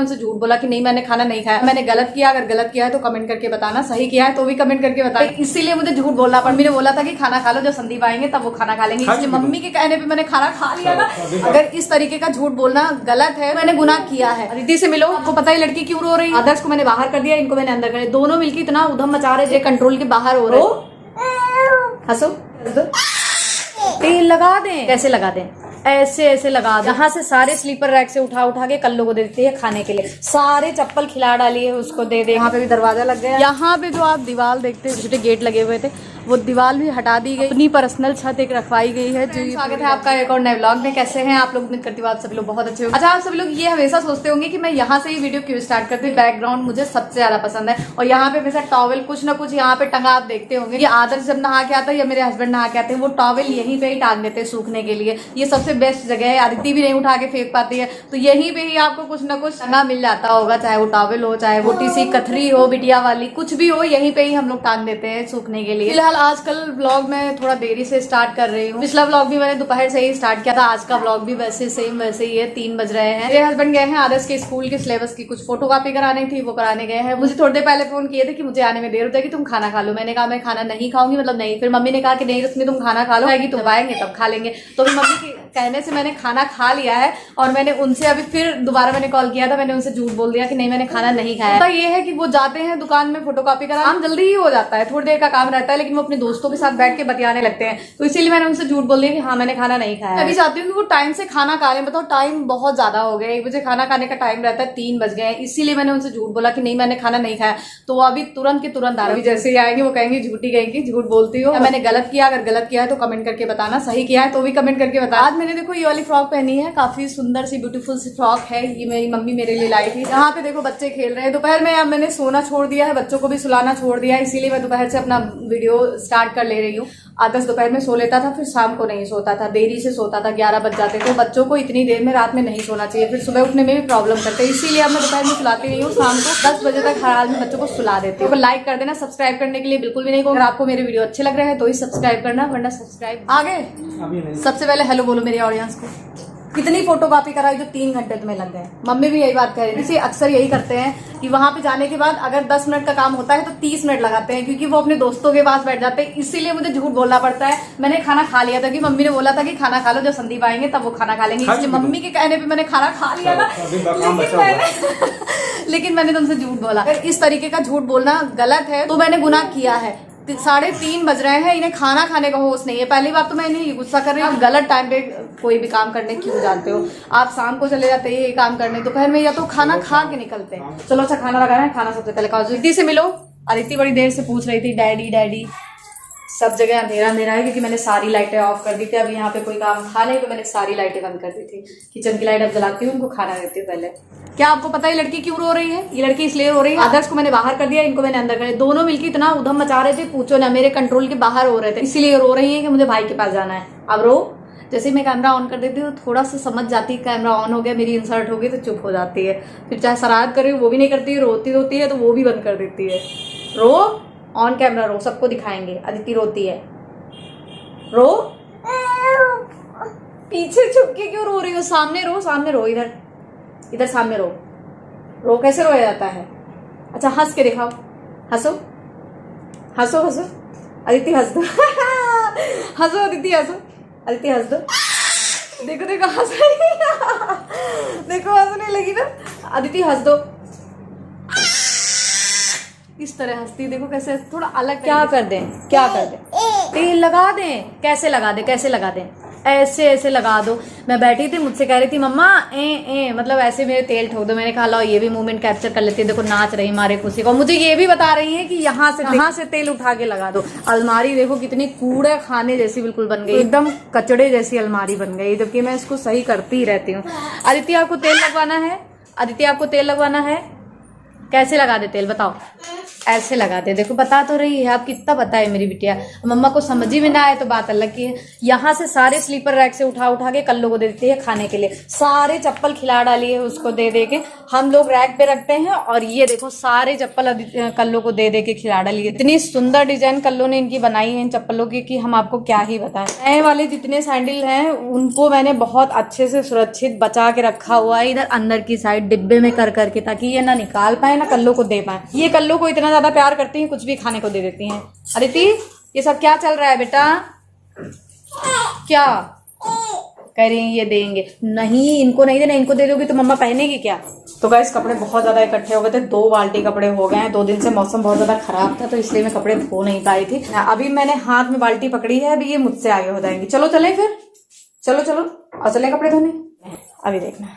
उनसे झूठ बोला कि नहीं मैंने खाना नहीं खाया। मैंने गलत किया, अगर गलत किया है तो कमेंट करके बताना, सही किया है तो भी कमेंट करके बताना। इसीलिए मुझे झूठ बोलना पड़ा। मम्मी ने बोला था कि खाना खा लो, जब संदीप आएंगे तब वो खाना खा लेंगे, इसलिए मम्मी के कहने पे मैंने खाना खा लिया ना। अगर इस तरीके का झूठ बोलना गलत है, मैंने गुनाह किया है। रिद्धि से मिलो, आपको पता है लड़की क्यों रो रही है। आदर्श को मैंने बाहर कर दिया, इनको मैंने अंदर कर दिया, दोनों मिलकर इतना उधम मचा रहे, कंट्रोल के बाहर हो रहे। हंसो, तेल लगा दें, कैसे लगा दें, ऐसे ऐसे लगा दे। यहाँ से सारे स्लीपर रैक से उठा उठा के कल्लो को दे देती है खाने के लिए। सारे चप्पल खिला डाली है उसको, दे दे। यहाँ पे भी दरवाजा लग गया। यहाँ पे जो आप दीवार देखते हैं, छोटे गेट लगे हुए थे, वो दीवार भी हटा दी गई। अपनी पर्सनल छत एक रखवाई गई है। जो स्वागत है आपका एक और नए व्लॉग में। कैसे हैं आप लोग? उम्मीद करती हूँ आप सभी लोग बहुत अच्छे हो। अच्छा, आप सभी लोग ये हमेशा सोचते होंगे कि मैं यहाँ से ही वीडियो क्यों स्टार्ट करती हूँ। बैकग्राउंड मुझे सबसे ज्यादा पसंद है, और यहाँ पे हमेशा टॉवेल कुछ ना कुछ यहाँ पे टंगा आप देखते होंगे। ये आदर्श जब नहा के आता है या मेरे हस्बैंड नहा के आते हैं, वो टॉवेल यहीं पे ही टांग देते हैं सूखने के लिए। ये सबसे बेस्ट जगह है। आदित्य भी नहीं उठा के फेंक पाती है, तो यहीं पे ही आपको कुछ ना कुछ टंगा मिल जाता होगा, चाहे वो टॉवेल हो, चाहे वो टीसी कथरी हो, बिटिया वाली, कुछ भी हो, यहीं पे ही हम लोग टांग देते हैं सूखने के लिए। फिलहाल आजकल व्लॉग मैं थोड़ा देरी से स्टार्ट कर रही हूँ। पिछला व्लॉग भी मैंने दोपहर से ही स्टार्ट किया था, आज का व्लॉग भी वैसे सेम वैसे ही है। 3 बज रहे हैं। मेरे हस्बैंड गए हैं आदर्श के स्कूल के सिलेबस की कुछ फोटोकॉपी करानी थी, वो कराने गए हैं। मुझे थोड़ी देर पहले फोन किए थे कि मुझे आने में देर हो जाएगी, तुम खाना खा लो। मैंने कहा मैं खाना नहीं खाऊंगी, मतलब नहीं। फिर मम्मी ने कहा कि नहीं रश्मि तुम खाना खा लो, आएगी तुम आएंगे तब खा लेंगे। तो मम्मी के कहने से मैंने खाना खा लिया है, और मैंने उनसे अभी फिर दोबारा मैंने कॉल किया था, मैंने उनसे झूठ बोल दिया कि नहीं मैंने खाना नहीं खाया। तो ये है कि वो जाते हैं दुकान में फोटोकॉपी करा, काम जल्दी ही हो जाता है, थोड़ी देर का काम रहता है, लेकिन वो अपने दोस्तों के साथ बैठ के बतियाने लगते हैं, तो इसीलिए मैंने उनसे झूठ बोल दिया कि हाँ मैंने खाना नहीं खाया। मैं भी चाहती हूँ कि वो टाइम से खाना खा लें। बताओ टाइम बहुत ज्यादा हो गया, 1 बजे खाना खाने का टाइम रहता है, 3 बज गए हैं, इसीलिए मैंने उनसे झूठ बोला कि नहीं मैंने खाना नहीं खाया। तो वो अभी तुरंत के तुरंत आ रहे हैं। जैसे ही आएंगे वो कहेंगे झूठी कहेंगी, झूठ बोलती हो। मैंने गलत किया, अगर गलत किया है तो कमेंट करके बताना, सही किया है तो भी कमेंट करके बताना। आज मैंने देखो ये वाली फ्रॉक पहनी है, काफी सुंदर सी ब्यूटीफुल सी फ्रॉक है। ये मेरी मम्मी मेरे लिए लाई थी। यहाँ पे देखो बच्चे खेल रहे हैं। दोपहर में अब मैंने सोना छोड़ दिया है, बच्चों को भी सुलाना छोड़ दिया है, इसीलिए मैं दोपहर से अपना वीडियो स्टार्ट कर ले रही हूँ। आदर्श दोपहर में सो लेता था, फिर शाम को नहीं सोता था, देरी से सोता था, 11 बज जाते थे। बच्चों को इतनी देर में रात में नहीं सोना चाहिए, फिर सुबह उठने में भी प्रॉब्लम करते हैं, इसीलिए अब मैं दोपहर में सुलाती नहीं हूँ। शाम को 10 बजे तक हर हाल में बच्चों को सुला देती हूँ। लाइक कर देना, सब्सक्राइब करने के लिए बिल्कुल भी नहीं कहूँगा। अगर आपको मेरे वीडियो अच्छे लग रहे हैं तो ही सब्सक्राइब करना, वरना सब्सक्राइब आगे। सबसे पहले हेलो बोलो मेरी ऑडियंस को। कितनी फोटोकॉपी कराई जो 3 घंटे तुम्हें लग गए। मम्मी भी यही बात कह रही थी। अक्सर यही करते हैं कि वहां पे जाने के बाद अगर 10 मिनट का काम होता है तो 30 मिनट लगाते हैं, क्योंकि वो अपने दोस्तों के पास बैठ जाते हैं, इसीलिए मुझे झूठ बोलना पड़ता है। मैंने खाना खा लिया था कि मम्मी ने बोला था कि खाना खा लो, जब संदीप आएंगे तब वो खाना खा लेंगे, इसलिए मम्मी के कहने पे मैंने खाना खा लिया ना। लेकिन मैंने तुमसे झूठ बोला। अगर इस तरीके का झूठ बोलना गलत है तो मैंने गुनाह किया है। 3:30 बज रहे हैं, इन्हें खाना खाने का होश नहीं है। पहली बात तो मैं इन्हें गुस्सा कर रही हूँ, आप गलत टाइम पे कोई भी काम करने क्यों जाते हो। आप शाम को चले जाते हैं ये काम करने, दोपहर में या तो खाना खा के निकलते हैं। चलो अच्छा खाना लगाना है, खाना सबसे पहले खाओ। रिद्धि से मिलो। अदिति बड़ी देर से पूछ रही थी डैडी डैडी। सब जगह अंधेरा अंधेरा है, क्योंकि मैंने सारी लाइटें ऑफ कर दी थी। अभी यहाँ पे कोई काम था नहीं तो मैंने सारी लाइटें बंद कर दी थी। किचन की लाइट अब जलाती हूँ, उनको खाना देती हूँ पहले। क्या आपको पता है लड़की क्यों रो रही है? ये लड़की इसलिए रो रही है, आदर्श को मैंने बाहर कर दिया, इनको मैंने अंदर कर दिया, दोनों मिलकर इतना उधम मचा रहे थे, पूछो ना, मेरे कंट्रोल के बाहर हो रहे थे, इसीलिए रो रही है कि मुझे भाई के पास जाना है। अब रो। जैसे मैं कैमरा ऑन कर देती हूँ थोड़ा सा समझ जाती है कैमरा ऑन हो गया, मेरी इंसर्ट हो गई, तो चुप हो जाती है। फिर चाहे शरारत कर रही हूँ वो भी नहीं करती है, रोती है तो वो भी बंद कर देती है। रो, ऑन कैमरा रो, सबको दिखाएंगे। अदिति रोती है, रो। पीछे छुप के क्यों रो रही हो? सामने रो, सामने रो, इधर इधर सामने रो। रो कैसे रोया जाता है? अच्छा हंस के दिखाओ, हंसो हंसो हंसो। अदिति हंस दो। हंसो अदिति, हंसो अदिति, हंस दो। देखो देखो हंस रही। देखो हंसने लगी ना। अदिति हंस दो, इस तरह हंसती। देखो कैसे थोड़ा अलग। क्या कर दें, क्या कर दें? तेल लगा दें, कैसे लगा दें, कैसे लगा दें? ऐसे ऐसे लगा दो। मैं बैठी थी, मुझसे कह रही थी मम्मा मतलब ऐसे मेरे तेल ठोक दो। मैंने कहा लो ये भी मूवमेंट कैप्चर कर लेती है। देखो नाच रही मारे खुशी को। मुझे ये भी बता रही है कि यहाँ से तेल उठा के लगा दो। अलमारी देखो कितनी कूड़े खाने जैसी बिल्कुल बन गई, एकदम कचड़े जैसी अलमारी बन गई, जबकि मैं इसको सही करती ही रहती हूँ। अदिति आपको तेल लगवाना है? अदिति आपको तेल लगवाना है? कैसे लगा दे तेल बताओ? ऐसे लगाते, देखो बता तो रही है, आप कितना पता है मेरी बिटिया। मम्मा को समझ ही में ना आए तो बात अलग की है। यहाँ से सारे स्लीपर रैक से उठा उठा के कल्लो को दे देती है खाने के लिए। सारे चप्पल खिला डाली है उसको दे दे के, हम लोग रैक पे रखते हैं। और ये देखो सारे चप्पल कल्लो को दे दे के खिला डाली है। इतनी सुंदर डिजाइन कल्लो ने इनकी बनाई है इन चप्पलों की कि हम आपको क्या ही बताएं। नए वाले जितने सैंडल हैं उनको मैंने बहुत अच्छे से सुरक्षित बचा के रखा हुआ है इधर अंदर की साइड डिब्बे में कर करके, ताकि ये ना निकाल पाए ना कल्लो को दे पाए। ये कल्लो को इतना ज्यादा प्यार करती हैं, कुछ भी खाने को दे देती हैं। अदिति ये सब क्या चल रहा है बेटा? क्या कह रही हैं? ये देंगे नहीं, इनको नहीं देना, इनको दे दोगी तो मम्मा पहनेगी क्या? तो गाइस कपड़े बहुत ज्यादा इकट्ठे हो गए थे, 2 बाल्टी कपड़े हो गए हैं। 2 दिन से मौसम बहुत ज्यादा खराब था तो इसलिए मैं कपड़े धो नहीं पाई थी। अभी मैंने हाथ में बाल्टी पकड़ी है, अभी ये मुझसे आगे हो जाएंगी। चलो चले फिर, चलो चलो और चले कपड़े धोने। अभी देखना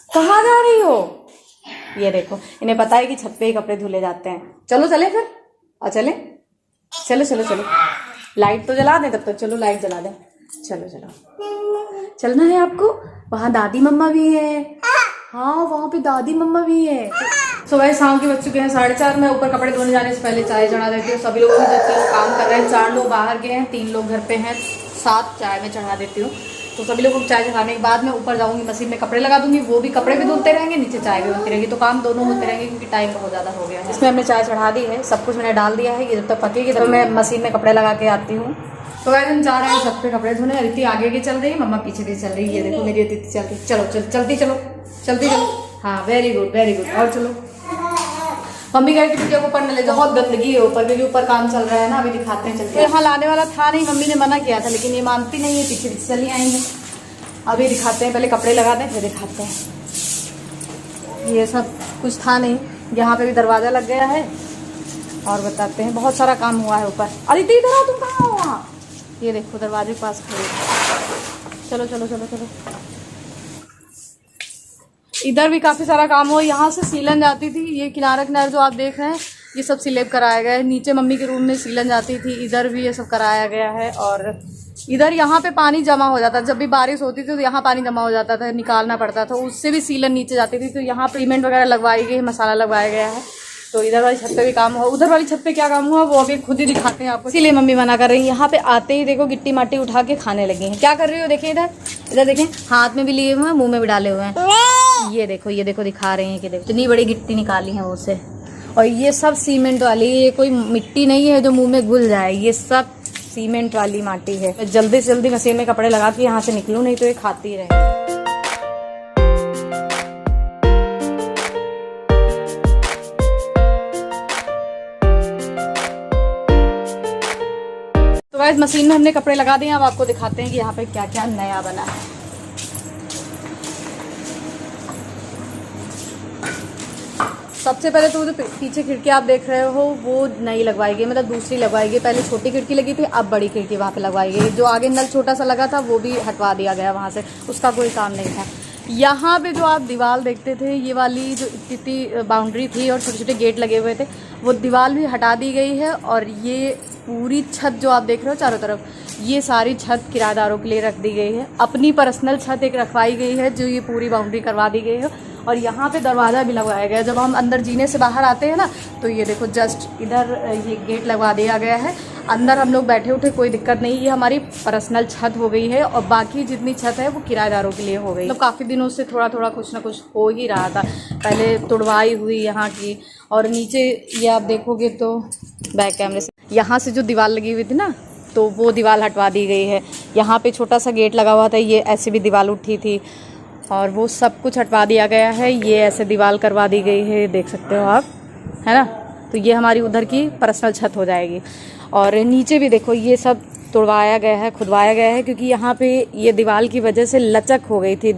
कहाँ जा रही हो? ये देखो इन्हें पता है कि छत पे ही कपड़े धुले जाते हैं। चलो चले फिर, और चले, चलो चलो चलो। लाइट तो जला दें तब तक, चलो लाइट जला दें। चलो चलो, चलना है आपको? वहाँ दादी मम्मा भी है। हाँ वहाँ पे दादी मम्मा भी है। सुबह शाम के बज चुके हैं 4:30। मैं ऊपर कपड़े धोने जाने से पहले चाय चढ़ा देती हूँ। सभी लोग जितने लोग काम कर रहे हैं, 4 लोग बाहर गए हैं, 3 लोग घर पे हैं, 7 चाय में चढ़ा देती हूँ। तो सभी लोगों को चाय चढ़ाने के बाद मैं ऊपर जाऊंगी, मशीन में कपड़े लगा दूंगी, वो भी कपड़े भी धुलते रहेंगे, नीचे चाय भी होती रहेगी। तो काम दोनों होते रहेंगे क्योंकि टाइम बहुत ज़्यादा हो गया है। इसमें हमने चाय चढ़ा दी है, सब कुछ मैंने डाल दिया है। ये जब तक पकेगी तब मैं मशीन में कपड़े लगा के आती हूँ। तो वैसे हम जा रहे हैं छत पे कपड़े धोने। अदिति आगे आगे चल रही है, मम्मा पीछे भी चल रही है। ये देखो मेरी अदिति चल रही। चलो चल चलती चलो, चलती चलो। हाँ वेरी गुड वेरी गुड। और चलो, मम्मी कह रही थी बिटिया को ऊपर न ले जाओ, बहुत गंदगी है ऊपर, क्योंकि ऊपर काम चल रहा है ना। अभी दिखाते हैं चलते। यहाँ लाने वाला था नहीं, मम्मी ने मना किया था, लेकिन ये मानती नहीं है, पीछे पीछे चली आएंगे। अभी दिखाते हैं, पहले कपड़े लगा दें फिर दिखाते हैं। ये सब कुछ था नहीं, यहाँ पे भी दरवाजा लग गया है। और बताते हैं, बहुत सारा काम हुआ है ऊपर। अदिति इधर आओ, तुम कहाँ हो? वहाँ ये देखो दरवाजे के पास खड़े। चलो चलो चलो चलो। इधर भी काफी सारा काम हुआ। यहाँ से सीलन जाती थी, ये किनारा किनारे जो आप देख रहे हैं ये सब स्लैब कराया गया है। नीचे मम्मी के रूम में सीलन जाती थी, इधर भी ये सब कराया गया है। और इधर यहाँ पे पानी जमा हो जाता, जब भी बारिश होती थी तो यहाँ पानी जमा हो जाता था, निकालना पड़ता था, उससे भी सीलन नीचे जाती थी। तो यहाँ पे सीमेंट वगैरह लगवाई गई, मसाला लगवाया गया है। तो इधर वाली छत पे भी काम हुआ। उधर वाली छत पे क्या काम हुआ वो अभी खुद ही दिखाते हैं आपको, इसीलिए मम्मी मना कर रही है। यहाँ पे आते ही देखो गिट्टी माटी उठा के खाने लगी हैं। क्या कर रही हो? देखिए इधर, इधर देखें, हाथ में भी लिए हुए हैं, मुंह में भी डाले हुए हैं। ये देखो दिखा रहे हैं कि देखो इतनी बड़ी गिट्टी निकाली है उससे। और ये सब सीमेंट वाली, ये कोई मिट्टी नहीं है जो मुँह में घुल जाए, ये सब सीमेंट वाली माटी है। मैं जल्दी से जल्दी मशीन में कपड़े लगा के यहाँ से निकलूँ, नहीं तो ये खाती रहे। तो गाइस मशीन में हमने कपड़े लगा दिए। अब आपको दिखाते हैं कि यहाँ पे क्या क्या नया बना है। सबसे पहले तो जो पीछे खिड़की आप देख रहे हो वो नई लगवाई गई, मतलब दूसरी लगवाई गई। पहले छोटी खिड़की लगी थी, अब बड़ी खिड़की वहाँ पे लगवाई गई। जो आगे नल छोटा सा लगा था वो भी हटवा दिया गया वहाँ से, उसका कोई काम नहीं था। यहाँ पे जो आप दीवार देखते थे, ये वाली जो इतनी बाउंड्री थी और छोटे छोटे गेट लगे हुए थे, वो दीवार भी हटा दी गई है। और ये पूरी छत जो आप देख रहे हो चारों तरफ, ये सारी छत किराएदारों के लिए रख दी गई है। अपनी पर्सनल छत एक रखवाई गई है जो ये पूरी बाउंड्री करवा दी गई है। और यहाँ पे दरवाज़ा भी लगवाया गया है। जब हम अंदर जीने से बाहर आते हैं ना, तो ये देखो जस्ट इधर ये गेट लगवा दिया गया है। अंदर हम लोग बैठे उठे कोई दिक्कत नहीं, ये हमारी पर्सनल छत हो गई है। और बाकी जितनी छत है वो किराएदारों के लिए हो गई। मतलब काफ़ी दिनों से थोड़ा थोड़ा कुछ ना कुछ हो ही रहा था। पहले तुड़वाई हुई यहाँ की, और नीचे ये आप देखोगे तो बैक कैमरे से यहाँ से जो दीवार लगी हुई थी ना, तो वो दीवार हटवा दी गई है। यहाँ पे छोटा सा गेट लगा हुआ था, ये ऐसे भी दीवार उठी थी, और वो सब कुछ हटवा दिया गया है। ये ऐसे दीवार करवा दी गई है, देख सकते हो आप, है ना। तो ये हमारी उधर की पर्सनल छत हो जाएगी। और नीचे भी देखो ये सब तोड़वाया गया है, खुदवाया गया है, क्योंकि यहाँ पे ये दीवार की वजह से लचक हो गई थी,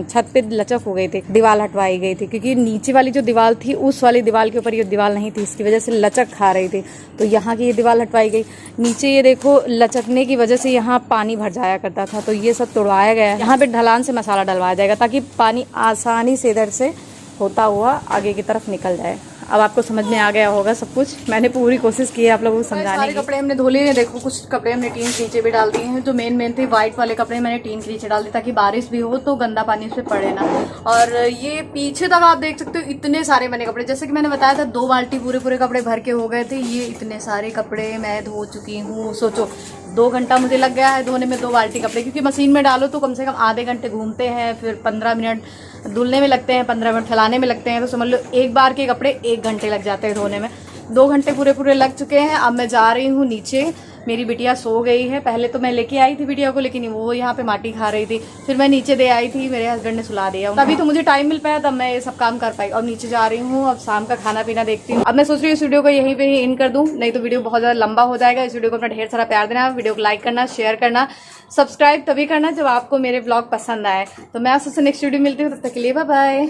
छत पे लचक हो गई थी, दीवार हटवाई गई थी। क्योंकि नीचे वाली जो दीवार थी उस वाली दीवार के ऊपर ये दीवार नहीं थी, इसकी वजह से लचक खा रही थी, तो यहाँ की ये दीवार हटवाई गई। नीचे ये देखो लचकने की वजह से यहाँ पानी भर जाया करता था, तो ये सब तोड़वाया गया है। यहाँ पे ढलान से मसाला डलवाया जाएगा ताकि पानी आसानी से इधर से होता हुआ आगे की तरफ निकल जाए। अब आपको समझ में आ गया होगा सब कुछ। मैंने पूरी कोशिश की है आप लोगों को समझाने की। सारे कपड़े हमने धो लिए, देखो कुछ कपड़े हमने टीन के नीचे भी डाल दिए हैं। जो मेन थे व्हाइट वाले कपड़े मैंने टीन के नीचे डाल दिए ताकि बारिश भी हो तो गंदा पानी उस पर पड़े ना। और ये पीछे तक आप देख सकते हो इतने सारे मैंने कपड़े, जैसे कि मैंने बताया था 2 बाल्टी पूरे कपड़े भर के हो गए थे। ये इतने सारे कपड़े मैं धो चुकी हूँ। सोचो 2 घंटा मुझे लग गया है धोने में 2 बाल्टी कपड़े, क्योंकि मशीन में डालो तो कम से कम आधे घंटे घूमते हैं, फिर 15 मिनट धुलने में लगते हैं, 15 मिनट फैलाने में लगते हैं। तो समझ लो एक बार के कपड़े 1 घंटे लग जाते हैं धोने में। 2 घंटे पूरे लग चुके हैं। अब मैं जा रही हूँ नीचे। मेरी बिटिया सो गई है। पहले तो मैं लेके आई थी बिटिया को, लेकिन वो यहाँ पे माटी खा रही थी। फिर मैं नीचे दे आई थी, मेरे हस्बैंड ने सुला दिया। तभी तो मुझे टाइम मिल पाया, तब मैं ये सब काम कर पाई। और नीचे जा रही हूँ, अब शाम का खाना पीना देखती हूँ। अब मैं सोच रही हूँ इस वीडियो को यहीं पे ही एंड कर दूँ, नहीं तो वीडियो बहुत ज़्यादा लंबा हो जाएगा। इस वीडियो को अपना ढेर सारा प्यार देना, वीडियो को लाइक करना, शेयर करना, सब्सक्राइब तभी करना जब आपको मेरे ब्लॉग पसंद आए। तो मैं आपसे नेक्स्ट वीडियो मिलती हूँ, तब तक के लिए बाय बाय।